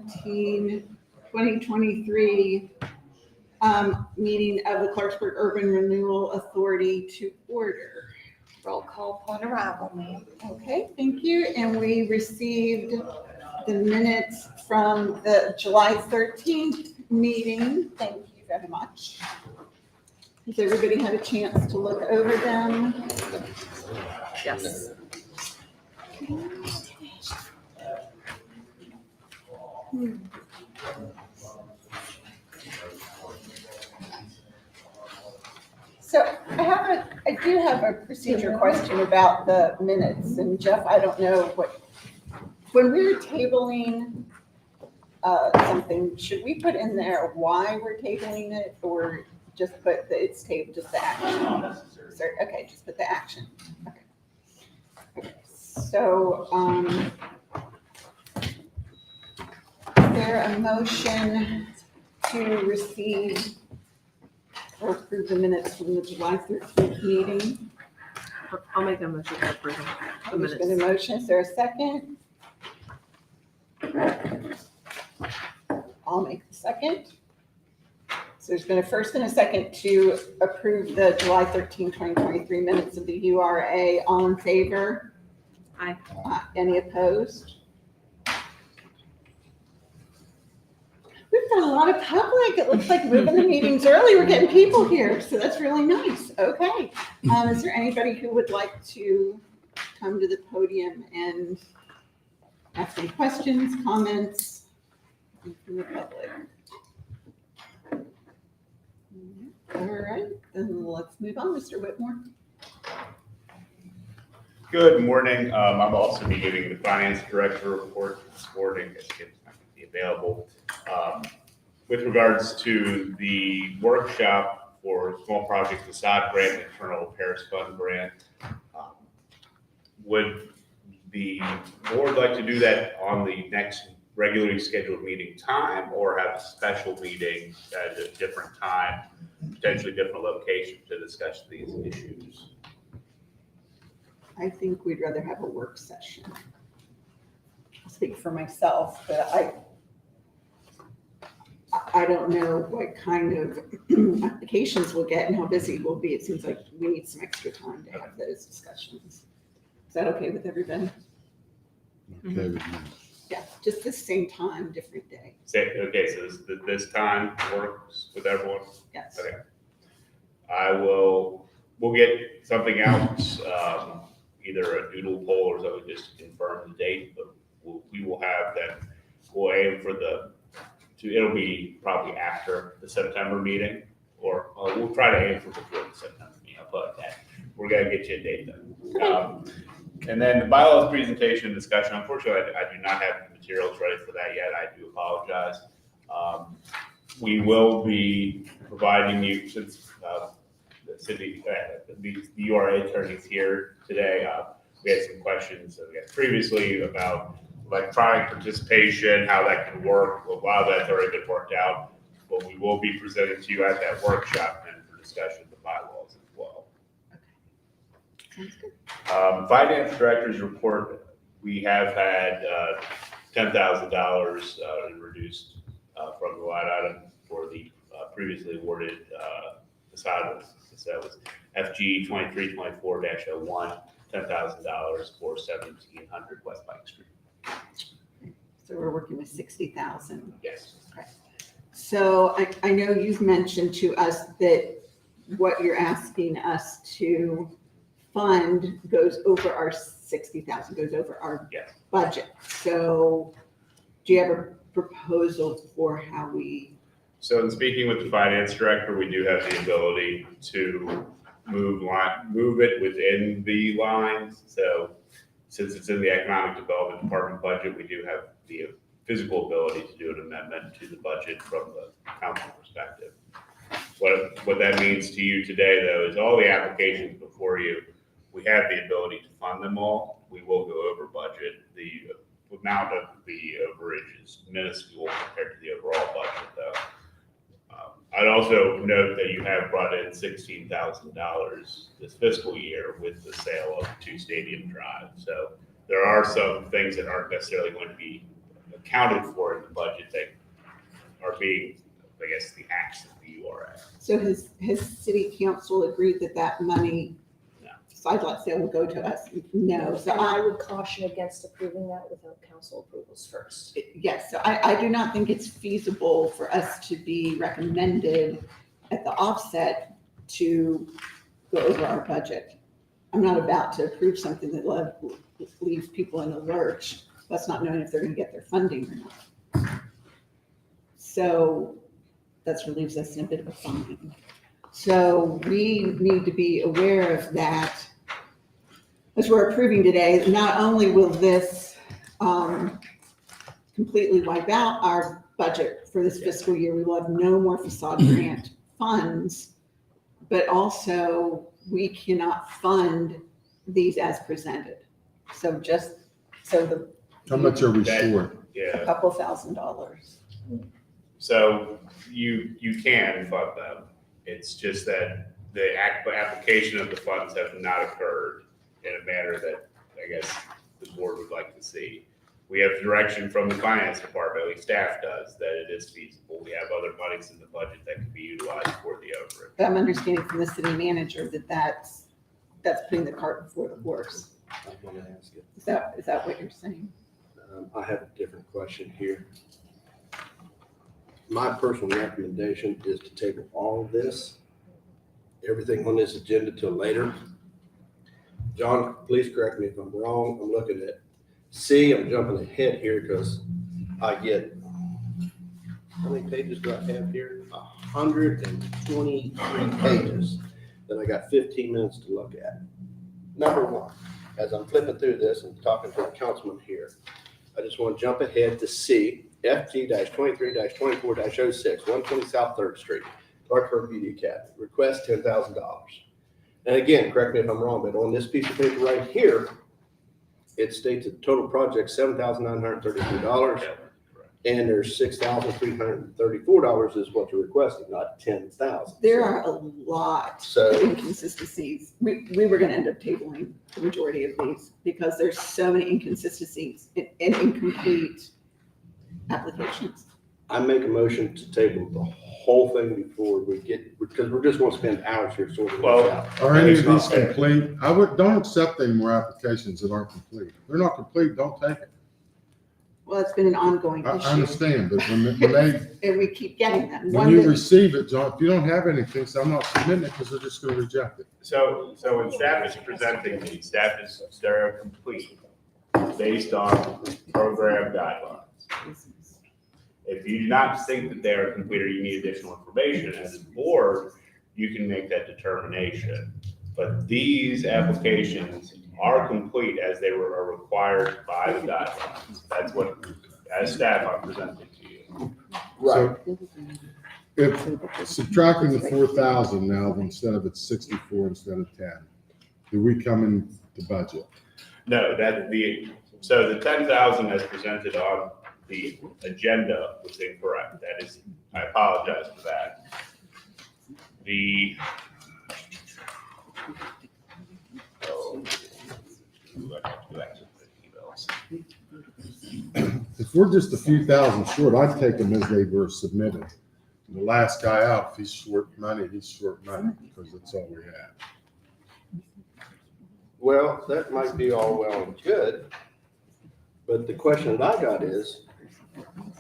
2023 meeting of the Clarksburg Urban Renewal Authority to order. Roll call upon arrival, ma'am. Okay, thank you. And we received the minutes from the July 13th meeting. Thank you very much. Has everybody had a chance to look over them? Yes. So I do have a procedure question about the minutes, and Jeff, I don't know when we're tabling something, should we put in there why we're tabling it, or just put it's tabled, just the action? Sorry, okay, just put the action. Okay. So, is there a motion to receive or approve the minutes from the July 13th meeting? I'll make a motion to approve the There's been a minutes. motion. Is there a second? I'll make the second. So there's been a first and a second to approve the July 13, 2023 minutes of the URA. All in favor? Aye. Any opposed? We've got a lot of public. It looks like moving the meetings early. We're getting people here, so that's really nice. Okay. Is there anybody who would like to come to the podium and ask any questions, comments from the public? All right, then let's move on. Mr. Whitmore. Good morning. I'm also be giving the finance director report this morning. It's not going to be available. With regards to the workshop for small project facade grant, internal repairs fund grant, would the board like to do that on the next regularly scheduled meeting time, or have a special meeting at a different time, potentially different location to discuss these issues? I think we'd rather have a work session. I'll speak for myself, but I don't know what kind of applications we'll get and how busy we'll be. It seems like we need some extra time to have those discussions. Is that okay with everybody? Okay with me. Yeah, just the same time, different day. Okay, so this time works with everyone? Yes. Okay. We'll get something out, either a doodle poll or something, just to confirm the date, but we will have that. We'll aim for it'll be probably after the September meeting, or we'll try to aim for before the September meeting. I'll put it that. We're gonna get you a date then. And then the bylaws presentation discussion, unfortunately, I do not have the materials ready for that yet. I do apologize. We will be providing you, since the city, the URA attorney's here today. We had some questions that we had previously about electronic participation, how that can work. Well, a lot of that's already been worked out, but we will be presenting to you at that workshop and for discussion of the bylaws as well. Sounds good. Finance director's report, we have had $10,000 in reduced from the line item for the previously awarded facade. So that was FG 2324-01, $10,000 for 1700 West Pike Street. So we're working with 60,000. Yes. Okay. So I know you've mentioned to us that what you're asking us to fund goes over our 60,000, goes over our Yes. budget. So do you have a proposal for how we? So in speaking with the finance director, we do have the ability to move it within the lines. So since it's in the economic development department budget, we do have the physical ability to do an amendment to the budget from the council perspective. What that means to you today, though, is all the applications before you, we have the ability to fund them all. We will go over budget. The amount of the overage is minuscule compared to the overall budget, though. I'd also note that you have brought in $16,000 this fiscal year with the sale of 2 Stadium Drive. So there are some things that aren't necessarily going to be accounted for in the budget that are being, I guess, the acts of the URA. So has city council agreed that that money, No. sidelight sale will go to us? No, so And I would caution against approving that without council approvals first. yes, so I do not think it's feasible for us to be recommended at the offset to go over our budget. I'm not about to approve something that leaves people in a lurch, plus not knowing if they're gonna get their funding or not. So that's relieves us in a bit of a fine. So we need to be aware of that. As we're approving today, not only will this completely wipe out our budget for this fiscal year, we will have no more facade grant funds, but also we cannot fund these as presented. So How much are we That- short? a Yeah, couple $1,000s. so you can fund them. It's just that the application of the funds have not occurred in a manner that I guess the board would like to see. We have direction from the finance department, at least staff does, that it is feasible. We have other monies in the budget that can be utilized for the overage. But I'm understanding from the city manager that that's putting the cart before the horse. I want to ask it. Is that what you're saying? I have a different question here. My personal recommendation is to table all of this, everything on this agenda till later. John, please correct me if I'm wrong. I'm looking at C, I'm jumping ahead here because I get, how many pages do I have here? 123 pages that I got 15 minutes to look at. Number one, as I'm flipping through this and talking to the councilman here, I just want to jump ahead to C, FG-23-24-06, 120 South 3rd Street, Clarksburg Beauty Academy, request $10,000. And again, correct me if I'm wrong, but on this piece of paper right here, it states that the total project $7,933, and there's $6,334 is what you're requesting, not $10,000. There are a lot of So, inconsistencies. We were gonna end up tabling the majority of these because there's so many inconsistencies and incomplete applications. I make a motion to table the whole thing before we get, because we're just gonna spend hours here sorting this out. Are any of It's not these fair. complete? Don't accept any more applications that aren't complete. If they're not complete, don't take it. Well, it's been an ongoing I issue understand, but when and we keep getting them. when One you that- receive it, John, if you don't have anything, so I'm not submitting it because they're just gonna reject it. So when staff is presenting these, staff is, they're complete based on program guidelines. If you do not think that they are complete or you need additional information, as a board, you can make that determination. But these applications are complete as they are required by the guidelines. That's what, as staff, I'm presenting to you. Right. So if subtracting the 4,000 now, instead of it's 64 instead of 10, do we come in the budget? No, so the 10,000 as presented on the agenda was incorrect. That is, I apologize for that. If we're just a few thousand short, I'd take them as they were submitted. The last guy out, if he's short money, he's short money because that's all we have. Well, that might be all well and good, but the question that I got is,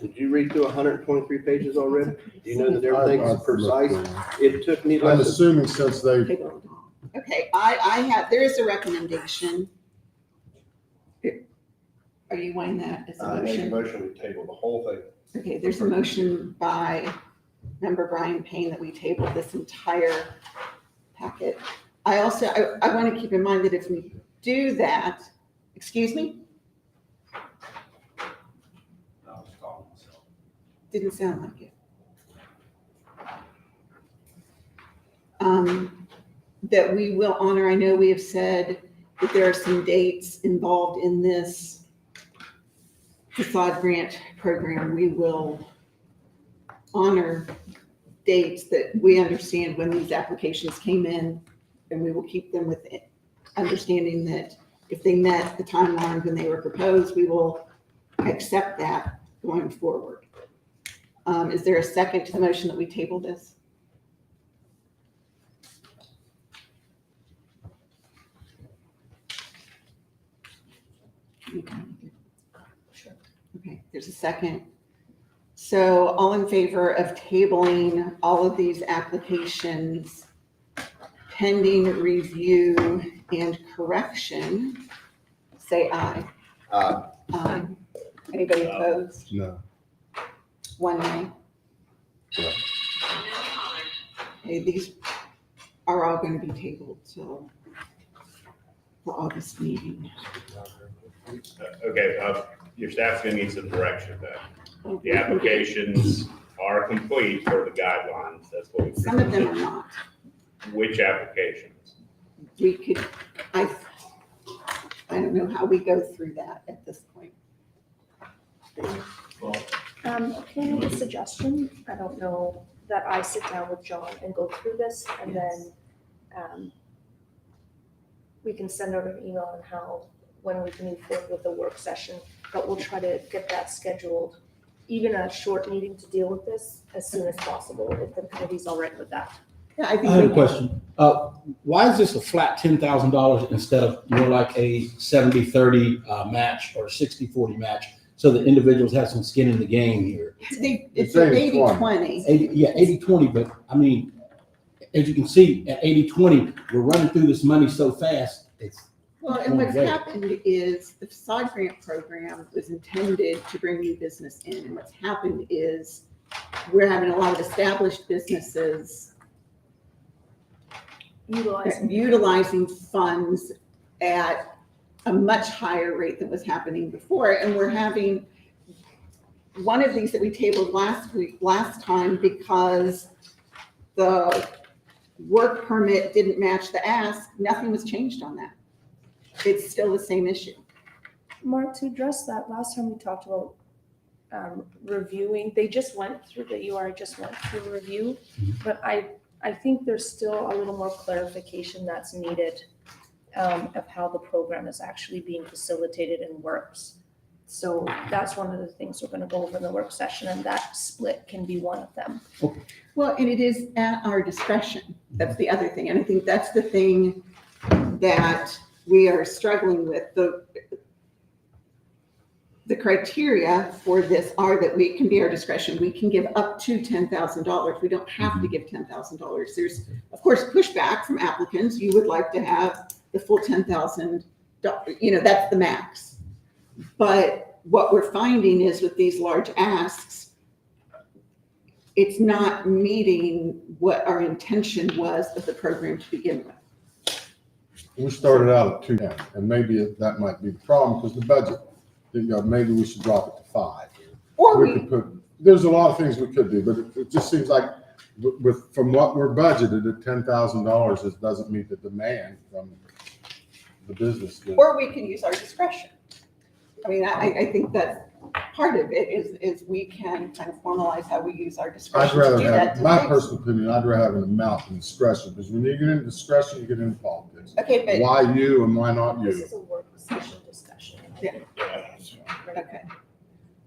did you read through 123 pages already? Do you know that everything's I've precise? looked It took me through it. I'm less than, assuming since they, Okay, I have, there is a recommendation. Are you wanting that as a I made a motion? motion to table the whole thing. Okay, there's a motion by member Brian Payne that we table this entire packet. I also, I want to keep in mind that if we do that, excuse me? Didn't sound like it. That we will honor, I know we have said that there are some dates involved in this facade grant program. We will honor dates that we understand when these applications came in, and we will keep them with it, understanding that if they met the timeline when they were proposed, we will accept that. going forward. Is there a second to the motion that we table this? Okay, there's a second. So all in favor of tabling all of these applications pending review and correction, say aye. Aye. Anybody opposed? No. One nay. Okay, these are all going to be tabled till the August meeting. Okay, your staff's gonna need some direction then. The applications are complete for the guidelines, that's what we. Some of them are not. Which applications? We could, I don't know how we go through that at this point. Can I make a suggestion? I don't know, that I sit down with John and go through this, and then we can send out an email on how, when we can move forward with the work session, but we'll try to get that scheduled, even a short meeting to deal with this as soon as possible, if the committee's all right with that. Yeah, I I think have we a question. Why is this a flat $10,000 instead of more like a 70-30 match or 60-40 match? So the individuals have some skin in the game here. It's It's an 80-20. 80-20. 80-20, but I mean, as you can see, at 80-20, we're running through this money so fast. Well, and what's Right. happened is the facade grant program was intended to bring new business in. And what's happened is we're having a lot of established businesses utilizing funds at a much higher rate than was happening before. And we're having one of these that we tabled last time because the work permit didn't match the ask. Nothing was changed on that. It's still the same issue. Mark, to address that, last time we talked about reviewing, they just went through, the UR just went through a review, but I think there's still a little more clarification that's needed of how the program is actually being facilitated and works. So that's one of the things we're gonna go over in the work session, and that split can be one of them. Well, and it is at our discretion. That's the other thing. And I think that's the thing that we are struggling with. The criteria for this are that we can be our discretion. We can give up to $10,000. We don't have to give $10,000. There's, of course, pushback from applicants. You would like to have the full $10,000, that's the max. But what we're finding is with these large asks, it's not meeting what our intention was of the program to begin with. We started out at 210, and maybe that might be the problem because the budget, maybe we should drop it to 5. Or We could put, there's a lot of things we could do, but it just seems like from what we're budgeted at $10,000, it doesn't meet the demand from the business. Or we can use our discretion. I mean, I think that's part of it is we can kind of formalize how we use our I'd discretion to rather do that. have, my personal opinion, I'd rather have an amount than discretion, because when you get into discretion, you get into politics. Okay, but, Why you and why not This you? is a work session discussion. okay.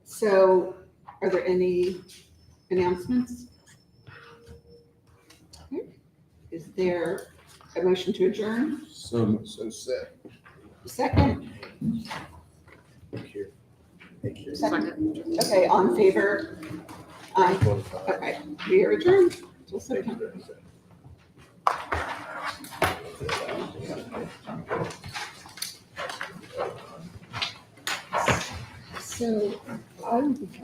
So are there any announcements? Okay. Is there a motion to adjourn? So said. Second? Second. Okay, on favor? Aye. Okay, we are adjourned till September. So I would be